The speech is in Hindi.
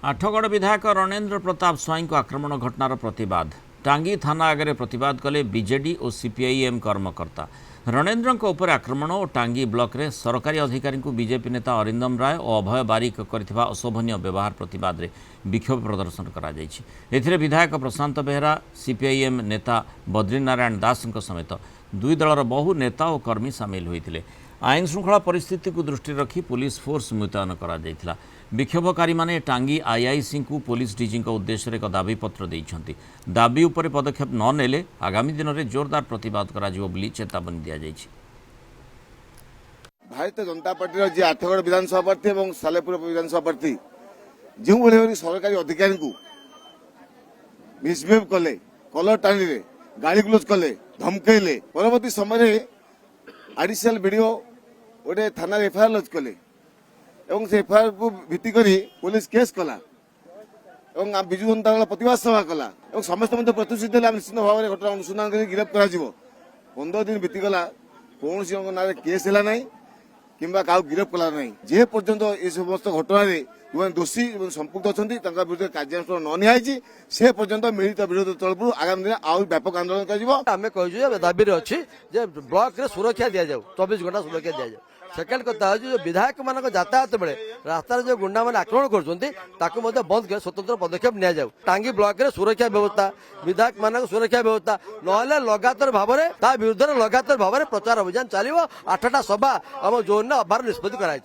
आठगड़ विधायक रणेन्द्र प्रताप स्वाई को आक्रमण घटनार प्रतिवाद टांगी थाना आगे प्रतिवाद कले बीजेडी और सीपीआईएम कर्मकर्ता रणेन्द्र उपर आक्रमण और टांगी ब्लॉक रे सरकारी अधिकारी को बीजेपी नेता अरिंदम राय और अभय बारिक करथिबा अशोभनीय व्यवहार प्रतिवाद रे विक्षोभ प्रदर्शन करा जायछि। एथिरे विधायक प्रशांत बेहरा सीपीआईएम नेता बद्रीनारायण दास समेत दुई दलर बहु नेता और कर्मी सामिल होइतिले। आईन श्रृंखला परिस्थिति को दृष्टि रखी पुलिस फोर्स मुतयन करा जायथिला। विक्षोभकारी माने टांगी आईआईसी को पुलिस डीजी उद्देश्य एक दाबीपत्र देइछन्ति। दाबी उपर पदक्षेप न नेले आगामी दिन में जोरदार प्रतिवाद करा जिवो बोली चेतावनी दिया जायछि। भारतीय जनता पार्टी जी आठगड़ विधानसभा प्रार्थी और सालेपुर विधानसभा प्रार्थी जो भाई सरकारी अधिकारी को मिसबिहेव कले कलर टाणी गाड़ी गुलज कले धमकैले परवर्ती समय आडिशनल वीडियो गोटे थाना एफआईआर लज कले और से एफआईआर को भित्ति करी पुलिस केस कला और विजु जनता दल प्रतिवाद सभा कला और समस्त प्रतिश्रुति निश्चित भाव में घटना अनुसंधान कर गिरफ्त कर 15 दिन बीतीगला कौन सी ना केस है ना कि गिरफ्त कला ना जे पर्यंत ये समस्त घटना जो दोषी संपुक्त अच्छा विरुद्ध कार्यानुष्ठान न नियाई से पर्यंत मिलित विरोध तलपुर आगामी दिन आउ व्यापक आंदोलन कर दाबी अच्छी ब्लॉक रे सुरक्षा दि जाऊ 24 घंटा सुरक्षा दि जाऊ। सेकेंड कथा जो विधायक मान यातायात बेले रास्तार जो गुंडा मैंने आक्रमण कर बंद कर स्वतंत्र पदक्षेप नि जाऊ। टांगी ब्लॉक रे सुरक्षा व्यवस्था विधायक मान सुरक्षा व्यवस्था ना लगातार भाव में विरुद्ध लगातार भाव में प्रचार अभियान चलो 8टा सभा आम जोन अभार निष्पत्ति कराई।